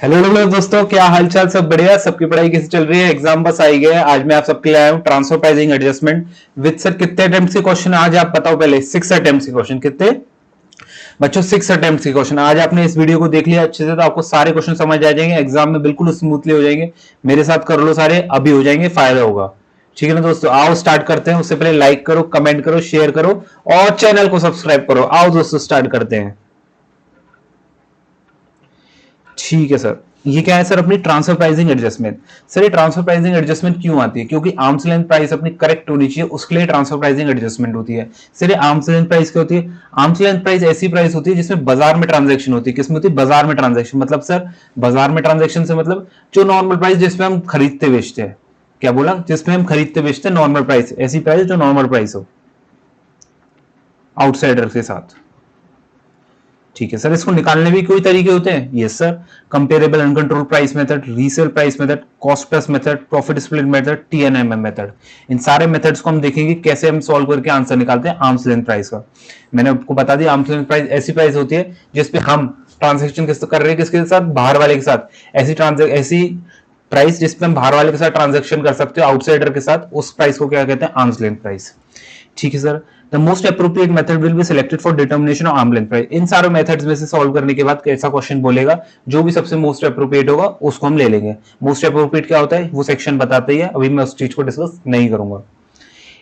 Hello hello दोस्तों, क्या हालचाल? सब बढ़िया? सबकी पढ़ाई कैसी चल रही है? एग्जाम बस आई गए। आज मैं आप सबके लिए आया हूँ transfer pricing adjustment with sir. कितने अटेम्प्ट के क्वेश्चन आज आप बताओ पहले? 6 अटेम्प्ट के क्वेश्चन। कितने बच्चों? 6 अटेम्प्ट के क्वेश्चन। आज आपने इस वीडियो को देख लिया अच्छे से तो आपको सारे क्वेश्चन समझ आ जाएंगे, एग्जाम में बिल्कुल स्मूथली हो जाएंगे। मेरे साथ कर लो सारे, अभी हो जाएंगे, फायदा होगा। ठीक है ना दोस्तों? आओ स्टार्ट करते हैं। उससे पहले लाइक करो, कमेंट करो, शेयर करो और चैनल को सब्सक्राइब करो। आओ दोस्तों स्टार्ट करते हैं। ठीक है सर। ये क्या है सर? अपनी ट्रांसफर प्राइसिंग एडजस्टमेंट। सर ये ट्रांसफर प्राइसिंग एडजस्टमेंट क्यों आती है? क्योंकि आर्म्स लेंथ प्राइस अपनी करेक्ट होनी चाहिए, उसके लिए ट्रांसफर प्राइसिंग एडजस्टमेंट होती है। सर ये आर्म्स लेंथ प्राइस क्या होती है? आर्म्स लेंथ प्राइस ऐसी प्राइस होती है जिसमें बाजार में ट्रांजेक्शन होती है। किसमें होती है? बाजार में ट्रांजेक्शन। मतलब सर बाजार में ट्रांजेक्शन से मतलब जो नॉर्मल प्राइस जिसमें हम खरीदते बेचते हैं। क्या बोला? जिसमें हम खरीदते बेचते हैं नॉर्मल प्राइस, ऐसी प्राइस जो नॉर्मल प्राइस हो आउटसाइडर के साथ। ठीक है सर। इसको निकालने भी कोई तरीके होते हैं? Yes sir. Comparable uncontrolled price method, resale price method, cost plus method, profit split method, TNMM method. इन सारे मेथड्स को हम देखेंगे कैसे हम सॉल्व करके आंसर निकालते हैं आर्म्स लेंथ प्राइस का। मैंने आपको बता दिया आर्म्स लेंथ प्राइस ऐसी प्राइस होती है जिसपे हम ट्रांजेक्शन कर रहे हैं किसके साथ? बाहर वाले के साथ। ऐसी प्राइस जिसपे हम बाहर वाले के साथ ट्रांजेक्शन कर सकते हो आउटसाइडर के साथ, उस प्राइस को क्या कहते हैं? Arms length price. ठीक है sir. The most appropriate method will be selected for determination of arm length price. इन सारे मेथड्स में से सॉल्व करने के बाद कैसा क्वेश्चन बोलेगा, जो भी सबसे मोस्ट अप्रोप्रिएट होगा उसको हम ले लेंगे। मोस्ट अप्रोप्रिएट क्या होता है वो सेक्शन बताते ही है, अभी मैं उस चीज को डिस्कस नहीं करूंगा।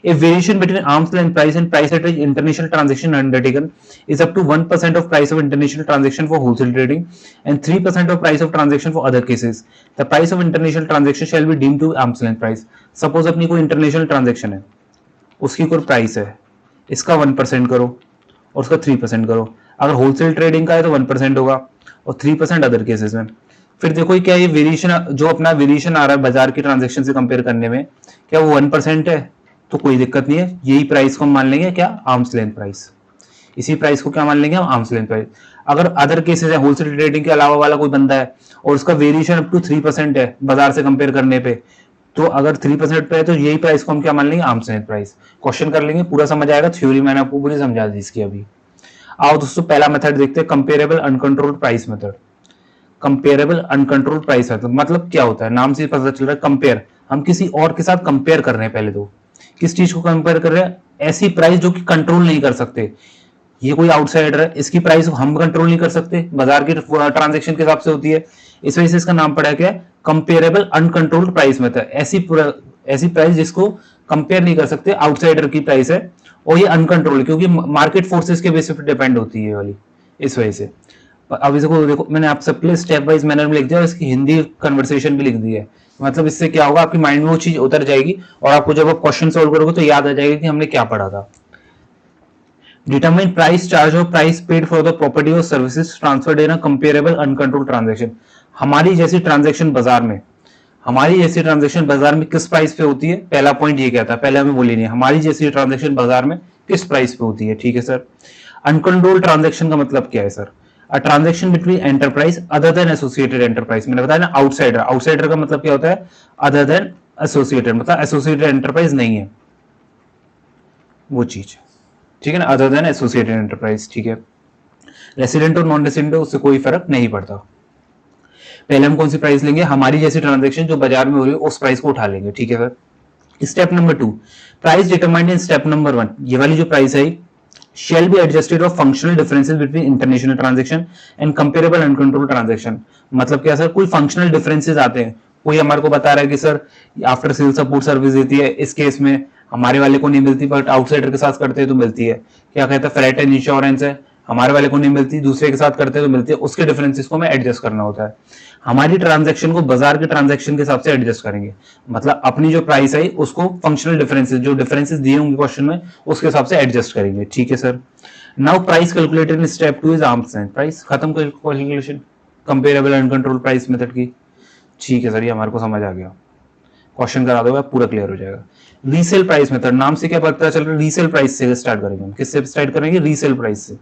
A variation between arm's length price and price at which international transaction undertaken is up to 1% of price of international transaction for wholesale trading and 3% of price of transaction for other cases. The price of international transaction shall be deemed to arm's length price. Suppose अपनी कोई international transaction है, उसकी कोई price है, इसका 1% करो और उसका 3% करो। अगर होलसेल ट्रेडिंग का है तो 1% होगा और 3% अदर केसेस में। फिर देखो क्या ये वेरिएशन, जो अपना वेरिएशन आ रहा है बाजार की ट्रांजेक्शन से कंपेयर करने में, क्या वो 1% है? तो कोई दिक्कत नहीं है, यही प्राइस को हम मान लेंगे क्या? Arms length price. इसी प्राइस को क्या मान लेंगे हम? Arms length price. अगर अदर केसेस है, होलसेल ट्रेडिंग के अलावा वाला कोई बंदा है और उसका वेरिएशन अप टू 3% है बाजार से कंपेयर करने पे, तो अगर 3% पे है तो यही प्राइस को हम क्या मान लेंगे? Arms length price. क्वेश्चन कर लेंगे, पूरा समझ आएगा। थ्योरी मैंने आपको पूरी समझा दी इसकी अभी। आओ दोस्तों पहला मेथड देखते हैं, comparable uncontrolled price method. Comparable uncontrolled price method मतलब क्या होता है? नाम से पता चल रहा है कंपेयर, हम किसी और के साथ कंपेयर कर रहे हैं। पहले तो किस चीज को कंपेयर कर रहे हैं? ऐसी प्राइस जो कि कंट्रोल नहीं कर सकते। ये कोई आउटसाइडर है, इसकी प्राइस हम कंट्रोल नहीं कर सकते, बाजार की ट्रांजेक्शन के हिसाब से होती है। इस वजह से इसका नाम पड़ा क्या? Comparable uncontrolled price method. ऐसी प्राइस जिसको कंपेयर नहीं कर सकते, आउटसाइडर की प्राइस है और ये अनकंट्रोल, क्योंकि मार्केट फोर्सेस के बेसिस पे डिपेंड होती है वाली, इस वजह से। अब इसको देखो, मैंने आप सबके लिए स्टेप वाइज मैनर में लिख दिया और इसकी हिंदी कन्वर्सेशन भी लिख दी है। मतलब इससे क्या होगा, आपकी माइंड में वो चीज उतर जाएगी और आपको जब आप क्वेश्चन सोल्व करोगे तो याद आ जाएगा कि हमने क्या पढ़ा था। Determine price charge or price paid for the property or services transferred in a comparable uncontrolled transaction. हमारी जैसी ट्रांजेक्शन बाजार में, हमारी जैसी ट्रांजेक्शन बाजार में किस प्राइस पे होती है? पहला पॉइंट ये क्या था, पहले हमें बोली नहीं, हमारी जैसी ट्रांजेक्शन बाजार में किस प्राइस पे होती है। ठीक है सर। अनकंट्रोल्ड ट्रांजेक्शन का मतलब क्या है sir? A transaction between enterprise other than associated enterprise. मैंने बताया ना आउटसाइडर। आउटसाइडर का मतलब क्या होता है? अदर देन एसोसिएटेड, मतलब एसोसिएटेड एंटरप्राइज नहीं है वो चीज। ठीक है ना, अदर देन एसोसिएटेड एंटरप्राइज। ठीक है। रेसिडेंट और नॉन रेसिडेंट उससे कोई फर्क नहीं पड़ता। पहले हम कौन सी प्राइस लेंगे? हमारी जैसी ट्रांजेक्शन जो बाजार में हो रही है उस प्राइस को उठा लेंगे। ठीक है sir. Step number 2, price determined in step number 1। ये वाली जो प्राइस है shall be adjusted of functional differences between international transaction and comparable uncontrolled transaction। मतलब क्या सर? कोई फंक्शनल डिफरेंसेस आते हैं, कोई हमारे को बता रहा है कि sir after sale support service देती है, इस केस में हमारे वाले को नहीं मिलती बट आउटसाइडर के साथ करते हैं तो मिलती है। क्या कहता है? फ्लैट एंड इंश्योरेंस है, हमारे वाले को नहीं मिलती, दूसरे के साथ करते हैं तो मिलती है। उसके डिफरेंसेस को हमें एडजस्ट करना होता है। हमारी ट्रांजैक्शन को बाजार के ट्रांजैक्शन के हिसाब से एडजस्ट करेंगे। मतलब अपनी जो प्राइस है उसको फंक्शनल डिफरेंसेस, जो डिफरेंसेस दिए होंगे क्वेश्चन में, उसके हिसाब से एडजस्ट करेंगे। ठीक है sir. Now price calculated in step 2 is arms length price. खत्म calculation comparable uncontrolled price method की। ठीक है सर, ये हमारे को समझ आ गया। क्वेश्चन करा दोगे पूरा क्लियर हो जाएगा। रीसेल प्राइस मेथड, नाम से क्या पता चल रहा है? रीसेल प्राइस से स्टार्ट करेंगे हम। किससे स्टार्ट करेंगे? रीसेल प्राइस से।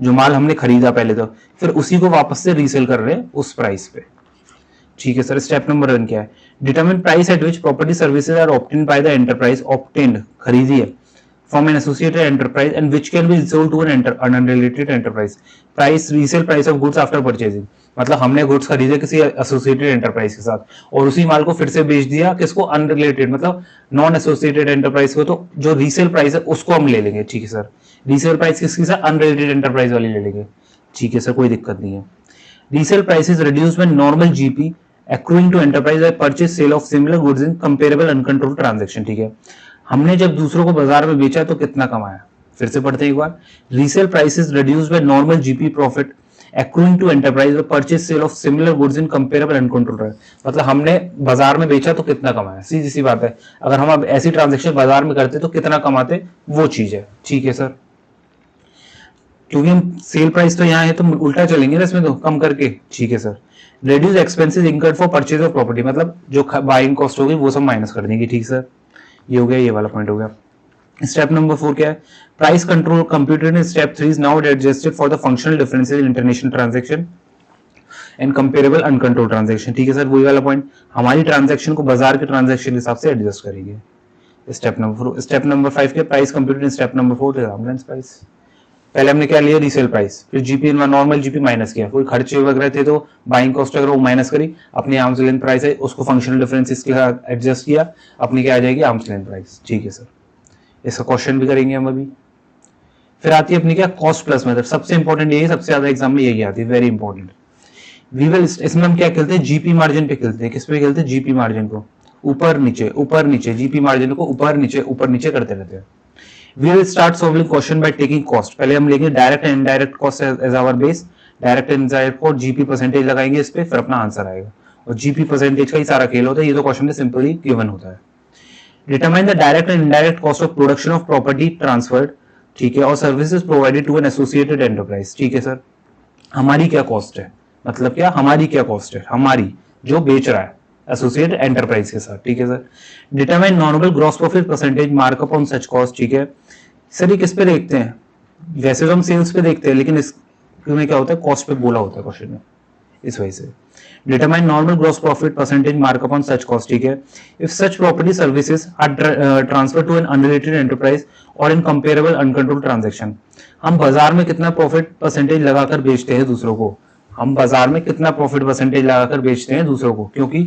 जो माल हमने खरीदा पहले तो, फिर उसी को वापस से रीसेल कर रहे हैं उस प्राइस पे। ठीक है सर। स्टेप नंबर 1 क्या है? Determine price at which property services are obtained by the enterprise. Obtained खरीदी है from an associated enterprise and which can be sold to an unrelated enterprise. Price resale price of goods after purchasing, मतलब हमने goods खरीदे किसी associated enterprise के साथ और उसी माल को फिर से बेच दिया किसको, अनरिलेटेड मतलब नॉन एसोसिएटेड एंटरप्राइज को, तो जो रीसेल प्राइस है उसको हम ले लेंगे, ठीक है सर। रीसेल प्राइस किसकी साथ, अनरिलेटेड एंटरप्राइज वाली ले लेंगे, ठीक है सर, कोई दिक्कत नहीं है। Resale price is reduced when normal GP accruing to enterprise by purchase sale of similar goods in comparable uncontrolled transaction, ठीक है। हमने जब दूसरों को बाजार में बेचा तो कितना कमाया, फिर से पढ़ते हैं एक बार। Resale prices reduced by normal GP profit accruing to enterprise by purchase sale of similar goods in comparable uncontrolled, मतलब हमने बाजार में बेचा तो कितना कमाया, सीधी सी बात है। अगर हम अब ऐसी ट्रांजेक्शन बाजार में करते तो कितना कमाते, वो चीज है, ठीक है सर। क्योंकि हम सेल प्राइस तो यहाँ है तो उल्टा चलेंगे ना इसमें, तो कम करके, ठीक है sir. Reduce expenses incurred for purchase of property, मतलब जो बाइंग कॉस्ट होगी वो सब माइनस कर देंगे, ठीक सर। ये हो गया, ये वाला पॉइंट हो गया। स्टेप नंबर 4 क्या है, price control computed in step 3 is now adjusted for the functional differences in international transaction and comparable uncontrolled transaction, ठीक है सर। वही वाला पॉइंट, हमारी ट्रांजैक्शन को बाजार के ट्रांजैक्शन के हिसाब से एडजस्ट करेंगे। Step number 4। स्टेप नंबर 5 के price computed in step number 4 reference price. पहले हमने क्या लिया, रीसेल प्राइस, फिर जीपी नॉर्मल जीपी माइनस किया, कोई खर्चे वगैरह थे तो बाइंग कॉस्ट वगैरह वो माइनस करी, अपनी आर्म्स लेंथ प्राइस है उसको फंक्शनल डिफरेंसेस के साथ एडजस्ट किया, अपनी क्या आ जाएगी, आर्म्स लेंथ प्राइस, ठीक है सर। इसका क्वेश्चन भी करेंगे हम अभी। फिर आती है अपनी क्या, कॉस्ट प्लस मेथड। सबसे इंपॉर्टेंट यही, सबसे ज्यादा एग्जाम में यही आती है, वेरी इंपॉर्टेंट। वी विल, इसमें हम क्या खेलते हैं, जीपी मार्जिन पे खेलते हैं। किस पे खेलते हैं, जीपी मार्जिन को, ऊपर नीचे, जीपी मार्जिन को ऊपर नीचे करते रहते हैं। We will start solving question by taking cost. पहले हम लेंगे direct and indirect cost as our base, direct and indirect को जीपी परसेंटेज लगाएंगे इस पे, फिर अपना आंसर आएगा। और जीपी परसेंटेज का ही सारा खेल होता है, ये तो क्वेश्चन में सिंपली गिवन होता है। Determine the direct and indirect cost of production of property transferred, ठीक है, और services provided to an associated enterprise, ठीक है सर। हमारी क्या कॉस्ट है, मतलब क्या, हमारी क्या कॉस्ट है, हमारी जो बेच रहा है एसोसिएटेड एंटरप्राइज के साथ, ठीक है sir. Determine normal gross profit percentage markup on such cost, ठीक है सर। ये किस पे देखते हैं, वैसे तो हम सेल्स पे देखते हैं, लेकिन इसमें क्या होता है, कॉस्ट पे बोला होता है क्वेश्चन में, इस वजह से। Determine normal gross profit percentage markup on such cost, ठीक है। If such property services are transfer to an unrelated enterprise और इन कंपेरेबल अनकंट्रोल्ड ट्रांजैक्शन, हम बाजार में कितना प्रॉफिट परसेंटेज लगाकर बेचते हैं दूसरों को, हम बाजार में कितना प्रॉफिट परसेंटेज लगाकर बेचते हैं दूसरों को, क्योंकि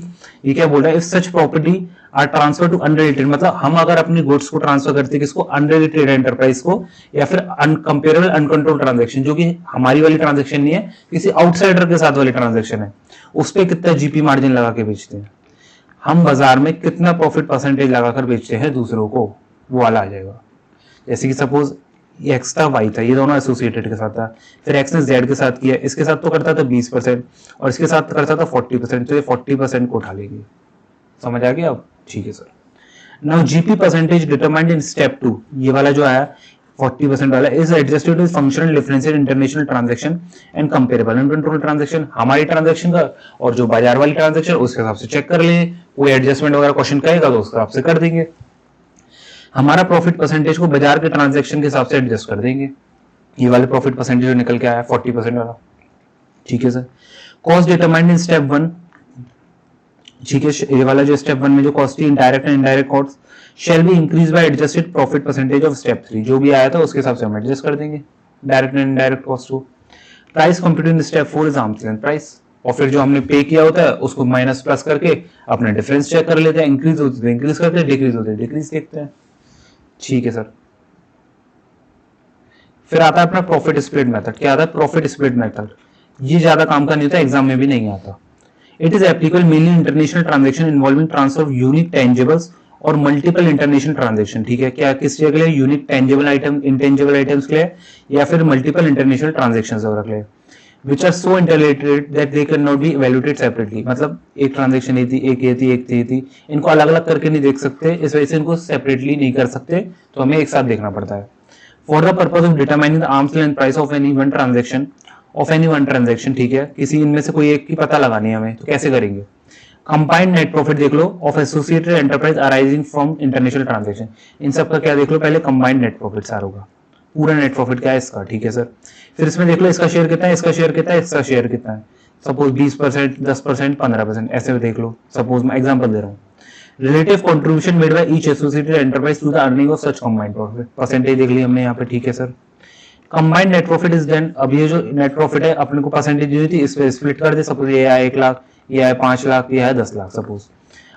ये क्या बोल रहा है, if such property are transfer to unrelated, मतलब हम अगर अपनी गुड्स को ट्रांसफर करते हैं किसको, अनरिलेटेड एंटरप्राइज को, या फिर अनकंपेरेबल अनकंट्रोल्ड ट्रांजैक्शन, जो कि हमारी वाली ट्रांजैक्शन नहीं है, किसी आउटसाइडर के साथ वाली ट्रांजैक्शन है, उस पर कितना जीपी मार्जिन लगा के बेचते हैं, हम बाजार में कितना प्रॉफिट परसेंटेज लगाकर बेचते हैं दूसरों को, वो वाला आ जाएगा। जैसे कि सपोज ये एक्स था, वाई था, ये दोनों एसोसिएटेड के साथ था, फिर एक्स ने जेड के साथ किया, इसके साथ तो करता था 20% और इसके साथ करता था 40%, तो ये 40% को उठा लेंगे। समझ आ गया अब, ठीक है sir. Now GP percentage determined in step 2, ये वाला जो आया 40% वाला, is adjusted with functional differences in international transaction and comparable uncontrolled transaction, हमारी ट्रांजैक्शन का और जो बाजार वाली ट्रांजैक्शन उसके हिसाब से चेक कर लें, कोई एडजस्टमेंट वगैरह क्वेश्चन कहेगा तो उसके हिसाब से कर देंगे। हमारा प्रॉफिट परसेंटेज को बाजार के ट्रांजैक्शन के हिसाब से एडजस्ट कर देंगे। ये वाले प्रॉफिट परसेंटेज जो निकल के आया 40% वाला, ठीक है sir. Cost determined in step 1, ठीक है, ये वाला जो स्टेप 1 में जो कॉस्ट थी, direct and indirect cost shall be increase by adjusted profit percentage of step 3, जो भी आया था उसके हिसाब से हम एडजस्ट कर देंगे डायरेक्ट एंड इनडायरेक्ट कॉस्ट को। Price computed in step 4 is arms length price, और फिर जो हमने पे किया होता है उसको माइनस प्लस करके अपना डिफरेंस चेक कर लेते हैं, इंक्रीज होते हैं इंक्रीज करते हैं, डिक्रीज होते हैं डिक्रीज देखते हैं, ठीक है सर। फिर आता है अपना प्रॉफिट स्प्लिट मेथड। क्या आता है, प्रॉफिट स्प्लिट मेथड, ये ज्यादा काम का नहीं होता, एग्जाम में भी नहीं आता। It is applicable mainly international transaction involving transfer of unique tangibles और मल्टीपल इंटरनेशनल ट्रांजैक्शन, ठीक है। क्या किस जगह के लिए, unique tangible item, intangible items के लिए, या फिर मल्टीपल इंटरनेशनल ट्रांजैक्शंस वगैरह के लिए, which are so interrelated that they cannot be evaluated separately, मतलब एक ट्रांजैक्शन ये थी, एक ये थी, एक थी, इनको अलग अलग करके नहीं देख सकते, इस वजह से इनको सेपरेटली नहीं कर सकते, तो हमें एक साथ देखना पड़ता है। For the purpose of determining the arms length price of any one transaction, ठीक है, किसी इनमें से कोई एक की पता लगानी है हमें, तो कैसे करेंगे। कंबाइंड नेट प्रॉफिट देख लो of associated enterprise arising from international transaction, इन सब का क्या देख लो, पहले कंबाइंड नेट प्रॉफिट सारा होगा, पूरा नेट प्रॉफिट क्या है इसका, ठीक है सर। फिर इसमें देख लो इसका शेयर कितना है, इसका शेयर कितना है, इसका शेयर कितना है, सपोज 20%, 10%, 15%, ऐसे देख लो, सपोज मैं एग्जांपल दे रहा हूँ। Relative contribution made by each associated enterprise to the earning of such combined profit, percentage देख ली हमने यहाँ पे, ठीक है sir. Combined net profit is then, अब ये जो नेट प्रॉफिट है अपने को परसेंटेज दी थी, इस पे स्प्लिट कर दे, सपोज ये आया 1 लाख, ये आया 5 लाख, ये आया 10 lakh suppose.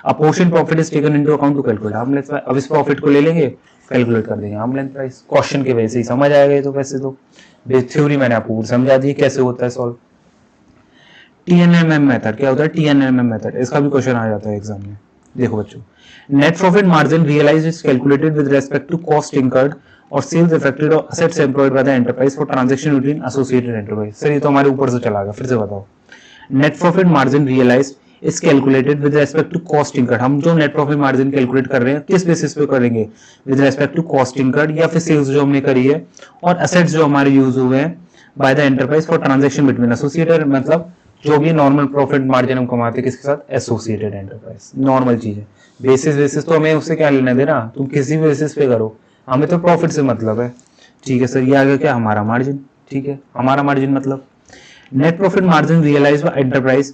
A portion profit is taken into account to calculate arm length price. अब इस प्रॉफिट को ले लेंगे, कैलकुलेट कर देंगे आर्म लेंथ प्राइस। क्वेश्चन के वजह से ही समझ आएगा ये तो, वैसे तो थ्योरी मैंने आपको समझा दी कैसे होता है सॉल्व। टीएनएमएम मेथड क्या होता है, टीएनएमएम मेथड, इसका भी क्वेश्चन आ जाता है एग्जाम में। देखो बच्चों, net profit margin realised is calculated with respect to cost incurred और सेल्स इफेक्टेड और assets employed by the enterprise for transaction between associated enterprise. Sir ये तो हमारे ऊपर से चला गया, फिर से बताओ। Net profit margin realised is calculated with respect to cost incurred, हम जो नेट प्रॉफिट मार्जिन कैलकुलेट कर रहे हैं किस बेसिस पे करेंगे, with respect to cost incurred या फिर सेल्स जो हमने करी है और असेट्स जो हमारे यूज हुए हैं bye the enterprise for transaction between associated, मतलब जो भी नॉर्मल प्रॉफिट मार्जिन हम कमाते हैं किसके साथ, एसोसिएटेड एंटरप्राइज। नॉर्मल चीज है, बेसिस तो हमें उससे क्या लेना देना, तुम किसी भी बेसिस पे करो, हमें तो प्रॉफिट से मतलब है, ठीक है सर। ये आ गया क्या, हमारा मार्जिन, ठीक है, हमारा मार्जिन मतलब net profit margin realised by enterprise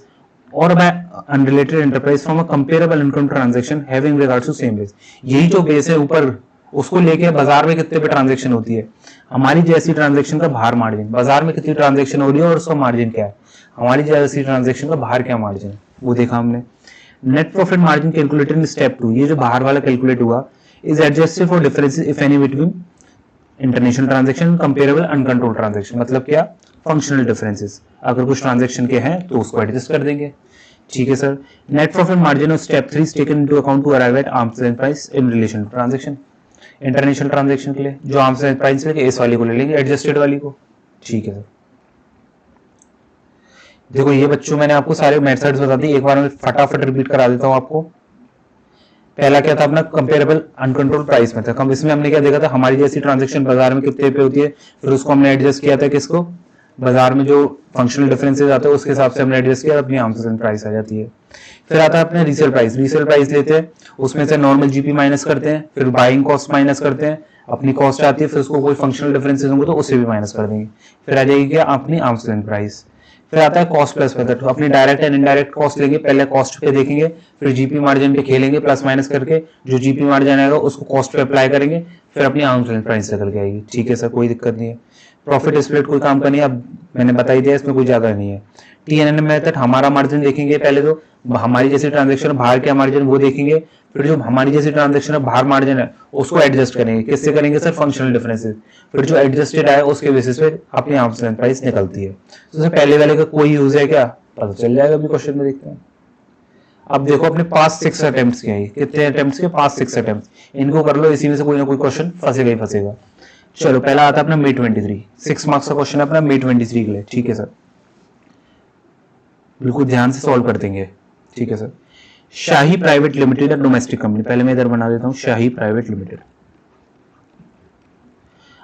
और by unrelated enterprise from a comparable income transaction having regards to same base. यही जो बेस है ऊपर, उसको लेके बाजार में कितने पे ट्रांजैक्शन होती है, हमारी जैसी ट्रांजैक्शन का बाहर मार्जिन, बाजार में कितनी ट्रांजैक्शन हो रही है और उसका मार्जिन क्या है, हमारी जैसी ट्रांजैक्शन का बाहर क्या मार्जिन है, वो देखा हमने। Net profit margin calculated in step 2, ये जो बाहर वाला कैलकुलेट हुआ, is adjusted for differences if any between international transaction comparable uncontrolled transaction, मतलब क्या, फंक्शनल डिफरेंसेस, अगर कुछ ट्रांजैक्शन के हैं तो उसको एडजस्ट कर देंगे, ठीक है sir. Net profit margin of step 3 is taken into account to arrive at arms length price in relation to transaction. International transaction के लिए जो आर्म्स लेंथ प्राइस लेके इस वाली को ले लेंगे, एडजस्टेड वाली को, ठीक है सर। देखो ये बच्चों मैंने आपको सारे मेथड्स बता दिए, एक बार मैं फटाफट रिपीट करा देता हूं आपको। पहला क्या था अपना, कंपेरेबल अनकंट्रोल प्राइस में था, इसमें हमने क्या देखा था, हमारी जैसी ट्रांजैक्शन बाजार में कितने पे होती है, फिर उसको हमने एडजस्ट किया था किसको, बाजार में जो फंक्शनल डिफरेंसेस आते हैं उसके हिसाब से हमने एडजस्ट किया, अपनी आर्म्स लेंथ प्राइस आ जाती है। फिर आता है अपने रीसेल प्राइस, रीसेल प्राइस लेते हैं, उसमें से नॉर्मल जीपी माइनस करते हैं, फिर बाइंग कॉस्ट माइनस करते हैं, अपनी कॉस्ट आती है, फिर उसको कोई फंक्शनल डिफरेंसेस होंगे तो उससे भी माइनस कर देंगे, फिर आ जाएगी क्या, अपनी आर्म्स लेंथ प्राइस। फिर आता है कॉस्ट प्लस मेथड, अपनी डायरेक्ट एंड इनडायरेक्ट कॉस्ट लेंगे, पहले कॉस्ट पे देखेंगे, फिर जीपी मार्जिन पे खेलेंगे प्लस माइनस करके, जो जीपी मार्जिन आएगा उसको कॉस्ट पे अप्लाई करेंगे, फिर अपनी आर्म्स लेंथ प्राइस निकल के आएगी, ठीक है सर, कोई दिक्कत नहीं है। प्रॉफिट स्प्लिट कोई काम का नहीं है, अब मैंने बता ही दिया, इसमें कोई ज्यादा नहीं है। टीएनएम मेथड, हमारा मार्जिन देखेंगे पहले, तो हमारी जैसी ट्रांजैक्शन बाहर क्या मार्जिन वो देखेंगे, फिर जो हमारी जैसी ट्रांजैक्शन है बाहर मार्जिन है उसको एडजस्ट करेंगे, किससे करेंगे सर, फंक्शनल डिफरेंसेस, फिर जो एडजस्टेड आए उसके बेसिस पे अपनी आर्म्स लेंथ प्राइस निकलती है। तो पहले वाले का कोई यूज है क्या, पता चल जाएगा, अभी क्वेश्चन में देखते हैं। अब देखो अपने पास 6 अटेम्प्ट्स के हैं, कितने अटेम्प्ट्स के, पास 6 अटेम्प्ट्स, इनको कर लो, इसी में से कोई ना कोई क्वेश्चन फंसेगा ही फंसेगा। चलो पहला आता है अपना मे 23, 6 मार्क्स का क्वेश्चन है अपना मे 23 के लिए, ठीक है सर, बिल्कुल ध्यान से सॉल्व कर देंगे, ठीक है सर। शाही प्राइवेट लिमिटेड है डोमेस्टिक कंपनी, पहले मैं इधर बना देता हूं, Shahi private Limited,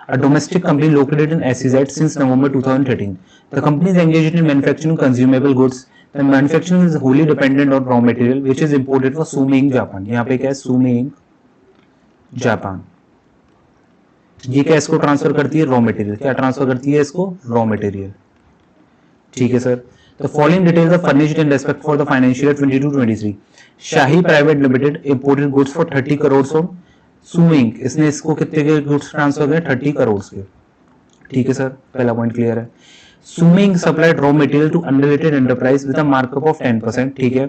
a domestic company located in SEZ since November 2013. The company is engaged in manufacturing consumable goods. The manufacturing is wholly dependent on raw material which is imported for Sumeing, Japan. यहाँ पे क्या है, Sumeing, Japan, ये क्या इसको transfer करती है, raw material, क्या ट्रांसफर करती है इसको, रॉ मटेरियल, ठीक है sir. The following details are furnished in respect for the financial year 22-23. Shahi private limited imported goods for 30 crores from Sumeing, इसने इसको कितने के गुड्स ट्रांसफर किए, 30 करोड़ के, ठीक है सर, पहला पॉइंट क्लियर है। Sumeing supplied raw material to unrelated enterprise with a markup of 10%, ठीक है।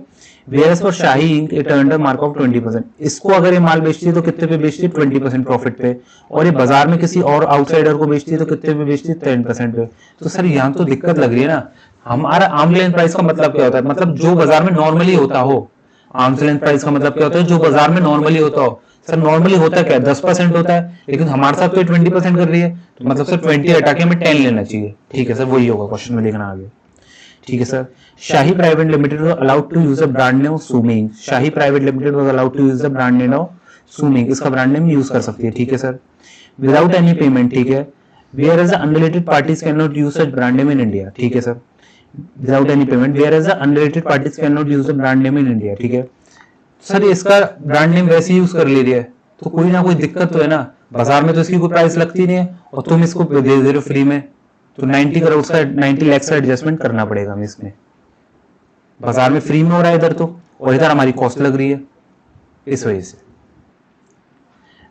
Whereas for Shahi Inc it earned a markup of 20%, इसको अगर ये माल बेचती है तो कितने पे बेचती है, 20% प्रॉफिट पे, और ये बाजार में किसी और आउटसाइडर को बेचती है तो कितने पे बेचती है, 10% पे। तो सर यहाँ तो दिक्कत लग रही है ना, हमारा आर्म लेंथ प्राइस का मतलब क्या होता है, मतलब जो बाजार में नॉर्मली होता हो, आर्म्स लेंथ प्राइस का मतलब क्या होता है, जो बाजार में नॉर्मली होता हो। सर नॉर्मली होता क्या है, 10% होता है, लेकिन हमारे साथ तो 20% कर रही है, तो मतलब सर 20 हटा के हमें 10 लेना चाहिए, ठीक है सर, वही होगा क्वेश्चन में लिखना आगे, ठीक है sir. Shahi private limited was allowed to use a brand name Suming, Shahi private limited was allowed to use a brand name of Suming, इसका ब्रांड नेम यूज कर सकती है, ठीक है सर, विदाउट एनी पेमेंट, ठीक है। Whereas unrelated parties can not use such brand name in India, ठीक है sir, without any payment, whereas unrelated parties can not use the brand name in India, ठीक है। Sir इसका brand name वैसे use कर ले रही है तो कोई ना कोई दिक्कत तो है ना, बाजार में तो इसकी कोई प्राइस लगती नहीं है और तुम इसको दे दे रहे हो फ्री में, तो 90 करोड़ का 90 लाख का एडजस्टमेंट करना पड़ेगा हमें इसमें, बाजार में फ्री में हो रहा है इधर तो, और इधर हमारी कॉस्ट लग रही है, इस वजह से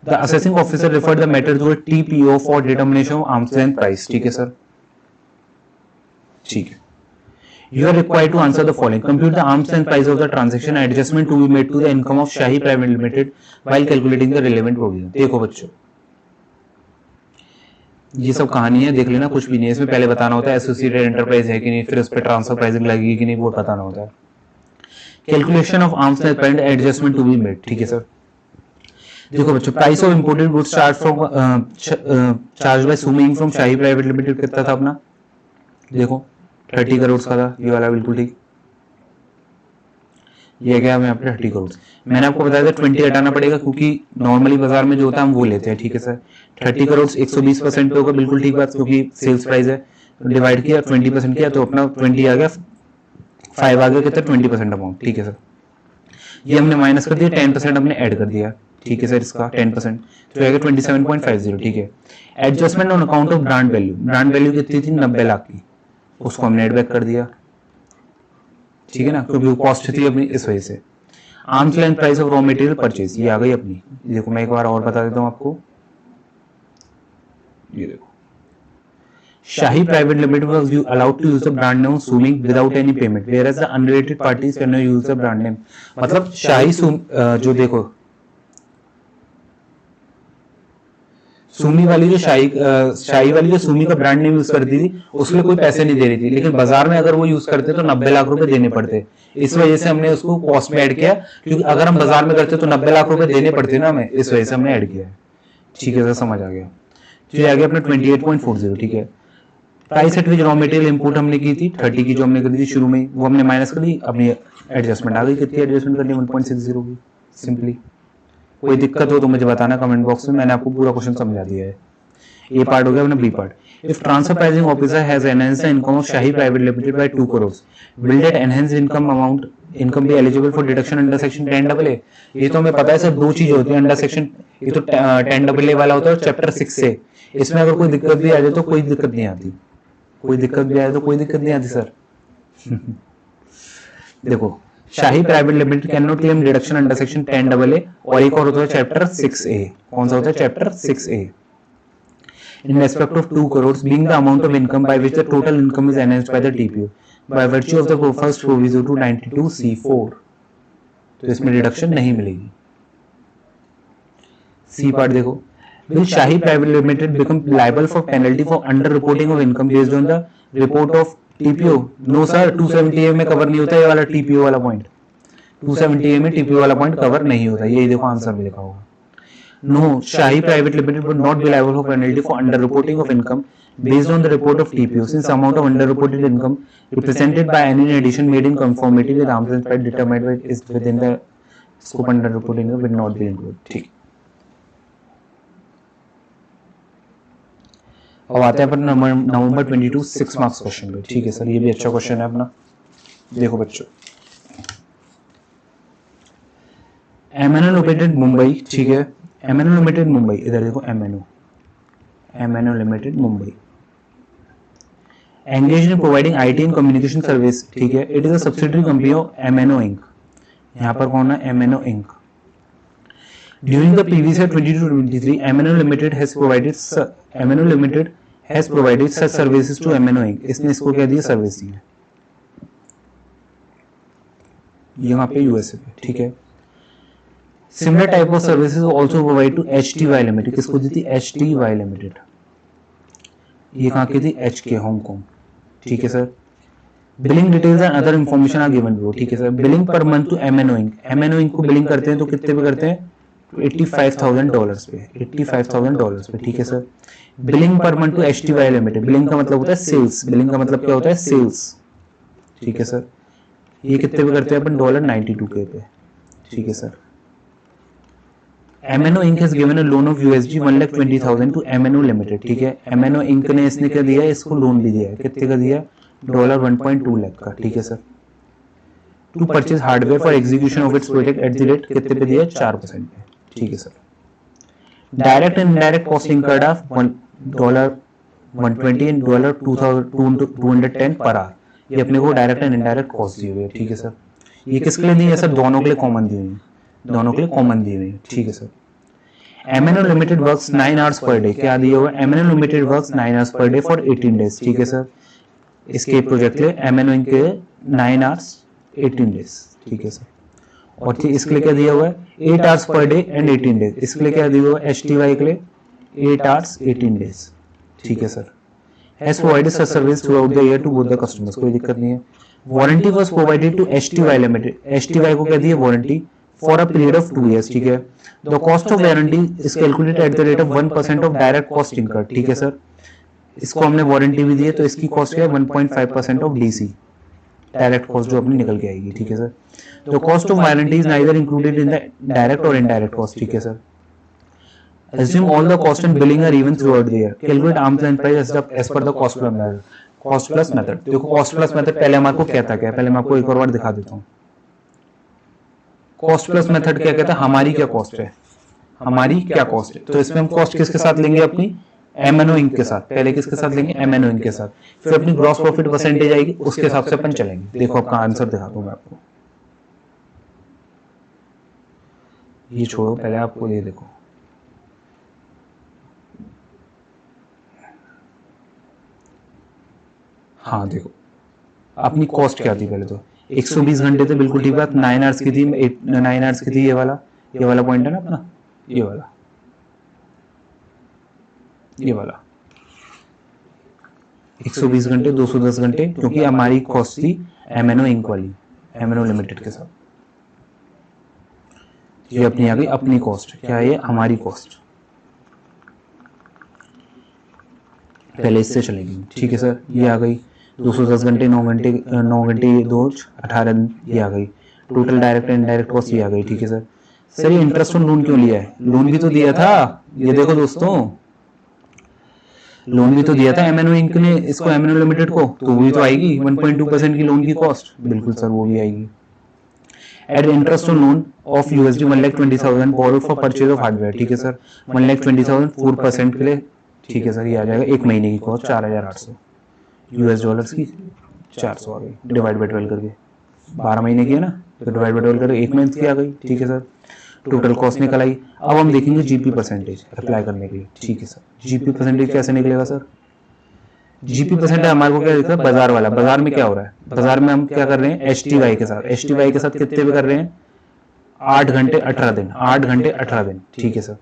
the assessing officer refer the matter to TPO for determination of arms length price. ठीक है सर, ठीक है। You are required to answer the following. Compute the arm's length price of the transaction and adjustment to be made to the income of Shahi Private Limited while calculating the relevant provision. देखो बच्चों, ये सब कहानी है, देख लेना, कुछ भी नहीं है इसमें। पहले बताना होता है एसोसिएटेड एंटरप्राइज है कि नहीं, फिर उस पर ट्रांसफर प्राइसिंग लगेगी कि नहीं, वो बताना होता है। Calculation of arms length price adjustment to be made. ठीक है सर, देखो बच्चों, price of imported goods charge by Sumi from Shahi private limited कितना था अपना, देखो 30 करोड़ का था, ये वाला बिल्कुल ठीक। ये क्या है, यहाँ पे 30 करोड़। मैंने आपको बताया था 20 हटाना पड़ेगा क्योंकि नॉर्मली बाजार में जो होता है हम वो लेते हैं। ठीक है सर, 30 करोड़ 120% पे होगा, बिल्कुल ठीक बात, क्योंकि सेल्स प्राइस है। डिवाइड किया 20% किया तो अपना 20 आ गया, 5 आ गया, कितना 20% अमाउंट। ठीक है सर, ये हमने माइनस कर दिया, 10% हमने ऐड कर दिया। ठीक है सर, इसका 10% तो आएगा 27.50। ठीक है, adjustment on account of brand value. Brand value कितनी थी, 90 लाख की, उसको हमने एड बैक कर दिया। ठीक है ना, क्योंकि वो कॉस्ट थी अपनी, इस वजह से। Arms length price of raw material purchase, ये आ गई अपनी। देखो मैं एक बार और बता देता हूं आपको, ये देखो, Shahi private limited was allowed to use the brand name Suming without any payment, whereas the unrelated parties can not use the brand name. मतलब शाही जो देखो सुमी वाली जो शाही वाली जो सुमी का ब्रांड नेम यूज करती थी, उसके कोई पैसे नहीं दे रही थी, लेकिन बाजार में अगर वो यूज करते तो 90 लाख रुपए देने पड़ते। इस वजह से हमने उसको कॉस्ट में ऐड किया, क्योंकि अगर हम बाजार में करते तो 90 लाख रुपए देने पड़ते ना हमें, इस वजह से हमने ऐड किया है। ठीक है सर, समझ आ गया। तो ये आ गया अपना 28.40। ठीक है, price at which raw material import हमने की थी 30 की, जो हमने कर दी शुरू में, वो हमने माइनस कर दी, अपनी एडजस्टमेंट आ गई। कितनी एडजस्टमेंट करनी, 1.60 की, सिंपली। कोई दिक्कत हो तो मुझे बताना कमेंट बॉक्स में, मैंने आपको पूरा क्वेश्चन समझा दिया है। ये पार्ट हो गया अपना B part. If transfer pricing officer has enhanced the income of Shahi private limited by 2 crore, will that enhanced income be eligible for deduction under section 10AA। ये तो हमें पता है सर, दो चीज होती है अंडर सेक्शन, ये तो 10AA वाला होता है और चैप्टर 6 से। इसमें अगर कोई दिक्कत भी आ जाए तो कोई दिक्कत नहीं आती, कोई दिक्कत भी आए तो कोई दिक्कत नहीं आती सर। देखो, Shahi private Limited can not claim deduction under section 10AA, और एक और होता है चैप्टर 6A। कौन सा होता है, chapter 6A। in respect of 2 crores being the amount of income by which the total income is enhanced by the TPO by virtue of the first proviso to 92C4। तो इसमें deduction नहीं मिलेगी। C part देखो, will Shahi Private Limited become liable for penalty for under reporting of income based on the report of TPO? No sir, 270A में cover नहीं होता ये वाला TPO वाला पॉइंट। 270A में TPO वाला पॉइंट कवर नहीं होता, यही देखो आंसर में लिखा होगा। No, Shahi Private Limited would not be liable for penalty for underreporting of income based on the report of TPO, since amount of underreported income represented by any addition made in conformity with arm's length price determined by is within the scope underreporting will not be included। ठीक, अब आते हैं अपन नवंबर 22 6 marks question पे। ठीक है sir, ये भी अच्छा क्वेश्चन है अपना। देखो बच्चों, MNO लिमिटेड मुंबई, ठीक है, MNO लिमिटेड मुंबई, इधर देखो MNO limited Mumbai engaged in providing IT and communication service। ठीक है, it is a subsidiary company of MNO Inc। यहाँ पर कौन है, MNO Inc। During the previous year 22-23, MNO Limited has provided such services to MNO Inc। इसने इसको क्या दिया, सर्विस दी है, यहाँ पे यूएसए पे। ठीक है, similar type of services also provide to HTY limited. किसको दी थी, HTY लिमिटेड। ये कहाँ की थी, HK हांगकांग। ठीक है sir, billing details and other information are given below. ठीक है sir, billing per month to MNO Inc। MNO Inc को बिलिंग करते हैं तो कितने पे करते हैं, $85,000 पे, $85,000 पे। ठीक है sir, billing per month to HTY limited, billing का मतलब होता है सेल्स, बिलिंग का मतलब क्या होता है, सेल्स। ठीक है सर, ये कितने पे करते हैं अपन, $92K पे। ठीक है sir, MNO Inc has given a loan of $1,20,000 to MNO Limited। ठीक है, MNO Inc ने इसने क्या दिया है, इसको लोन भी दिया है, कितने का दिया है, $1.2 लाख का। ठीक है sir, to purchase hardware for execution of its project at the rate, कितने पे दिया है, 4% पे। ठीक है sir, direct and indirect cost incurred of $120 and $210 per hour. ये अपने को डायरेक्ट एंड इनडायरेक्ट कॉस्ट दी हुई है। ठीक है सर, ये किसके लिए दी है सर, दोनों के लिए कॉमन दी हुई है। दोनों के लिए कॉमन दी हुई है, ठीक है sir. MNO limited works 9 hours per day, क्या दिया हुआ है, MNO limited works 9 hours per day for 18 days, ठीक है सर। इसके प्रोजेक्ट के लिए MNO इनके 9 आवर्स 18 डेज, ठीक है सर। और ठीक इसके लिए क्या दिया हुआ है, 8 hours per day and 18 days, इसके लिए क्या दिया हुआ है, STY के लिए 8 आवर्स 18 डेज, ठीक है sir. Has provided such service throughout the year to both the customers, कोई दिक्कत नहीं है। Warranty was provided to STY limited, STY को क्या दी है warranty for a period of 2 years, ठीक है। The cost of warranty is calculated at the rate of 1% of direct cost incurred, ठीक है सर। इसको हमने वारंटी भी दी है तो इसकी कॉस्ट क्या है, 1.5% ऑफ DC, डायरेक्ट कॉस्ट जो अपनी निकल के आएगी, ठीक है sir. The cost of warranty is neither included in the direct और इनडायरेक्ट कॉस्ट, ठीक है sir. Assume all the cost and billing are even throughout the year. Calculate arm's length price as per the cost plus method. Cost plus method. देखो cost plus method पहले हमारे को क्या था, क्या पहले मैं आपको एक और बार दिखा देता हूँ। Cost plus method क्या कहता है, हमारी क्या कॉस्ट है, हमारी क्या कॉस्ट है। तो इसमें हम कॉस्ट किसके साथ लेंगे, अपनी MNO इंक के साथ। पहले किसके साथ लेंगे, MNO इंक के साथ। फिर अपनी ग्रॉस प्रॉफिट परसेंटेज आएगी, उसके हिसाब से अपन चलेंगे। देखो आपका आंसर दिखाता हूँ मैं आपको, ये छोड़ो पहले आपको ये देखो। हाँ देखो अपनी कॉस्ट क्या थी पहले तो 120 घंटे थे, बिल्कुल ठीक बात। 9 आवर्स की थी, 9 आवर्स की थी, ये वाला पॉइंट है ना अपना, ये वाला 120 घंटे 210 घंटे, क्योंकि हमारी कॉस्ट थी MNO इंक वाली, MNO लिमिटेड के साथ। ये अपनी आ गई अपनी कॉस्ट, क्या है ये, हमारी कॉस्ट। पहले इससे चलेगी, ठीक है सर। ये आ गई 210 घंटे 9 घंटे 2 18 दिन, ये आ गई। Total direct and indirect cost ये आ गई, ठीक है सर। सर ये इंटरेस्ट ऑन लोन क्यों लिया है, लोन भी तो दिया था, ये देखो दोस्तों, लोन भी तो दिया था MNO इंक ने इसको, MNO लिमिटेड को, तो वो भी तो आएगी 1.2% की लोन की कॉस्ट, बिल्कुल सर वो भी आएगी। At interest on loan of USD 1,20,000 borrowed for purchase of hardware, ठीक है सर। 1,20,000 4% के लिए, ठीक है सर। ये आ जाएगा एक महीने की कॉस्ट 4,800 US डॉलर्स की, 400 आ गई, डिवाइड बाई 12 करके, 12 महीने की है ना, तो डिवाइड बाई 12 करके एक मंथ की आ गई, ठीक है सर। टोटल कॉस्ट निकल आई। अब हम देखेंगे GP परसेंटेज अप्लाई करने के लिए, ठीक है सर। GP परसेंटेज कैसे निकलेगा सर, GP परसेंटेज हमारे को क्या दिखता है, बाजार वाला। बाजार में क्या हो रहा है, बाजार में हम क्या कर रहे हैं, STY के साथ, STY के साथ कितने पे कर रहे हैं, 8 घंटे 18 दिन, 8 घंटे 18 दिन, ठीक है सर।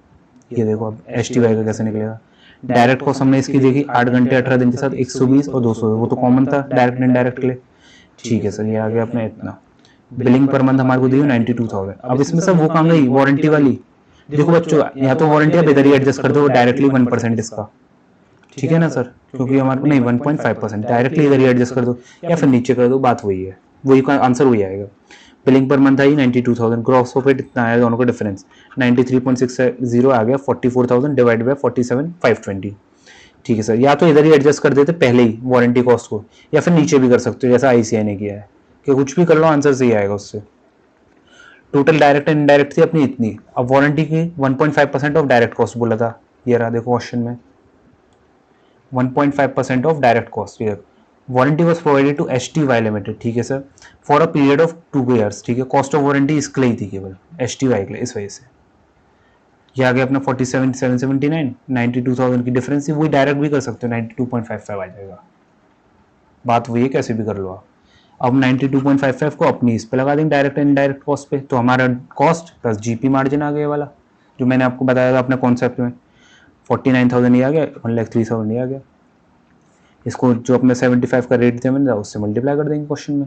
ये देखो अब STY का कैसे निकलेगा। डायरेक्ट कॉस्ट हमने इसकी देखी 8 घंटे 18 दिन के साथ 120 और 200, वो तो कॉमन था डायरेक्ट एंड डायरेक्ट के लिए, ठीक है सर। ये आ गया अपने इतना। बिलिंग पर मंथ हमारे को दी 92,000। अब इसमें सब वो कहाँ गई, वारंटी वाली। देखो बच्चों, या तो वारंटी आप इधर ही एडजस्ट कर दो डायरेक्टली 1% इसका, ठीक है ना सर, क्योंकि हमारे को नहीं 1.5% डायरेक्टली इधर ही एडजस्ट कर दो, या फिर नीचे कर दो, बात वही है, वही का आंसर वही आएगा। Billing per month I 92,000, gross profit इतना आया, दोनों का डिफरेंस 93.60 आ गया, 44,000 डिवाइड बाय 47,520, ठीक है सर। या तो इधर ही एडजस्ट कर देते पहले ही वारंटी कॉस्ट को, या फिर नीचे भी कर सकते हो जैसा ICI ने किया है, कि कुछ भी कर लो आंसर सही आएगा उससे। टोटल डायरेक्ट एंड इनडायरेक्ट थी अपनी इतनी, अब वारंटी की 1.5% ऑफ डायरेक्ट कॉस्ट बोला था, ये रहा देखो क्वेश्चन में 1.5% ऑफ डायरेक्ट कॉस्ट। ये warranty was provided to STY limited, ठीक है sir, for a period of 2 years, ठीक है। कॉस्ट ऑफ वारंटी इसके लिए ही थी केवल, STY के लिए, इस वजह से ये आ गया अपना 47,779, 92,000 की डिफरेंस थी, वही डायरेक्ट भी कर सकते हो 92.55 आ जाएगा, बात वही है, कैसे भी कर लो आप। अब 92.55 को अपनी इस पे लगा देंगे डायरेक्ट एंड इनडायरेक्ट कॉस्ट पे, तो हमारा कॉस्ट प्लस GP मार्जिन आ गया वाला जो मैंने आपको बताया था अपने कॉन्सेप्ट में, 49,000 ये आ गया, 1,03,000 ये आ गया। इसको जो अपने 75 का रेट दिया मैंने उससे मल्टीप्लाई कर देंगे क्वेश्चन में,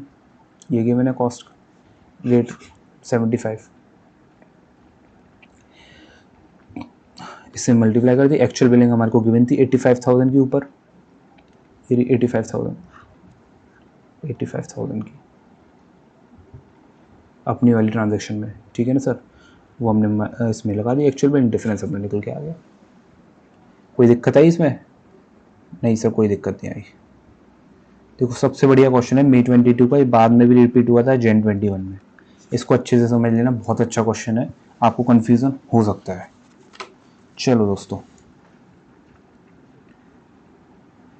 ये गया मैंने कॉस्ट रेट 75, इससे मल्टीप्लाई कर दी। एक्चुअल बिलिंग हमारे को गिवन थी 85,000 के ऊपर, 85,000 की अपनी वाली ट्रांजैक्शन में, ठीक है ना सर। वो हमने इसमें लगा दी, एक्चुअल बिलिंग डिफरेंस अपने निकल के आ गया। कोई दिक्कत आई इसमें, नहीं सर कोई दिक्कत नहीं आई। देखो सबसे बढ़िया क्वेश्चन है May 22 का, ये बाद में भी रिपीट हुआ था Jan 21 में, इसको अच्छे से समझ लेना, बहुत अच्छा क्वेश्चन है, आपको कंफ्यूजन हो सकता है। चलो दोस्तों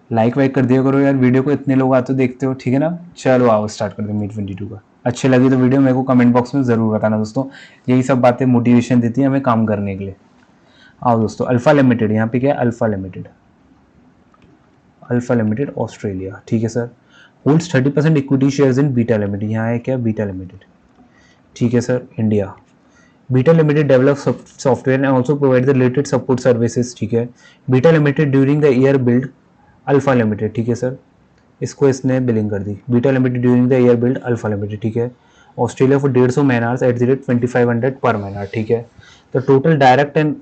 लाइक वाइक कर दिया करो यार वीडियो को, इतने लोग आते देखते हो, ठीक है ना। चलो आओ स्टार्ट कर दे May 22 का। अच्छी लगी तो वीडियो मेरे को कमेंट बॉक्स में ज़रूर बताना दोस्तों, यही सब बातें मोटिवेशन देती है हमें काम करने के लिए। आओ दोस्तों, अल्फा लिमिटेड, यहाँ पे क्या है, Alpha limited, Alpha Limited Australia, ठीक है sir. Holds 30% equity shares in Beta Limited, यहाँ है क्या, बीटा लिमिटेड, ठीक है sir. India, Beta Limited develop software and also provide the related support services, ठीक है। Beta Limited during the year billed Alpha limited, ठीक है सर, इसको इसने बिलिंग कर दी। Beta Limited during the year billed Alpha limited, ठीक है। Australia for 150 man hours eight the rate 2500 पर मैन आवर, ठीक है। तो total direct and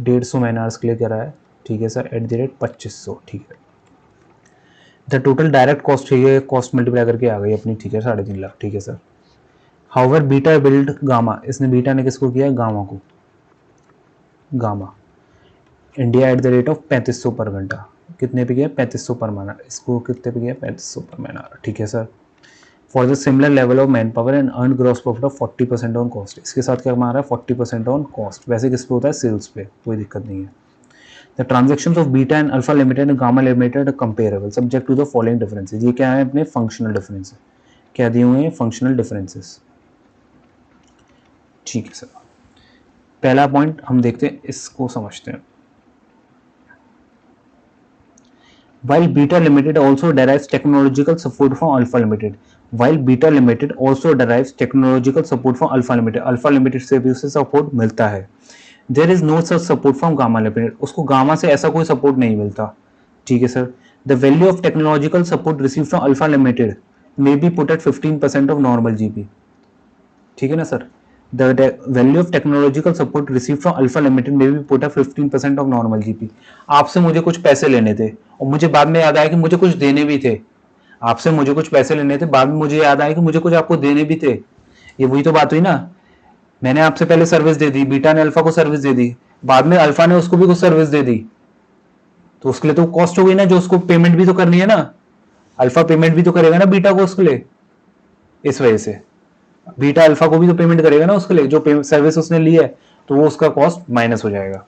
150 man hours के लिए कह रहा है, ठीक है सर, एट द रेट 2500, ठीक है। द टोटल डायरेक्ट कॉस्ट, ठीक है, कॉस्ट मल्टीप्लाई करके आ गई अपनी, ठीक है, 3.5 लाख, ठीक है sir. However beta build gamma, इसने बीटा ने किसको किया, गामा को, gamma India at the rate of 3500 पर घंटा, कितने पे किया, 3500 पर महीना, इसको कितने पे किया, 3500 पर महीना, ठीक है sir. For the similar level of man power and earn gross profit of 40% on cost, इसके साथ क्या कमा रहा है, 40% ऑन कॉस्ट, वैसे किस पे होता है, सेल्स पे, कोई दिक्कत नहीं है। The transaction of Beta and Alpha limited and Gamma limited comparable subject to the following differences, ये क्या है, अपने फंक्शनल डिफरेंस, क्या दिए हुए हैं, फंक्शनल डिफरेंसेस, ठीक है सर। पहला पॉइंट हम देखते हैं, इसको समझते हैं। While Beta Limited also derives technological support from Alpha Limited, while Beta Limited also derives technological support from Alpha Limited, Alpha Limited से भी उसे सपोर्ट मिलता है। There is no such support from Gamma Limited, उसको gamma से ऐसा कोई support नहीं मिलता, ठीक है sir. The value of technological support received from Alpha Limited may be put at 15% of normal GP, ठीक है ना sir. The value of technological support received from Alpha Limited may be put at 15% of normal GP, आपसे मुझे कुछ पैसे लेने थे और मुझे बाद में याद आया कि मुझे कुछ देने भी थे, आपसे मुझे कुछ पैसे लेने थे, बाद में मुझे याद आया कि मुझे कुछ आपको देने भी थे, ये वही तो बात हुई ना। मैंने आपसे पहले सर्विस दे दी, बीटा ने अल्फा को सर्विस दे दी, बाद में अल्फा ने उसको भी कुछ सर्विस दे दी, तो उसके लिए तो कॉस्ट हो गई ना, जो उसको पेमेंट भी तो करनी है ना, अल्फा पेमेंट भी तो करेगा ना बीटा को उसके लिए, इस वजह से बीटा अल्फा को भी तो पेमेंट करेगा ना उसके लिए, जो सर्विस उसने ली है, तो वो उसका कॉस्ट माइनस हो जाएगा,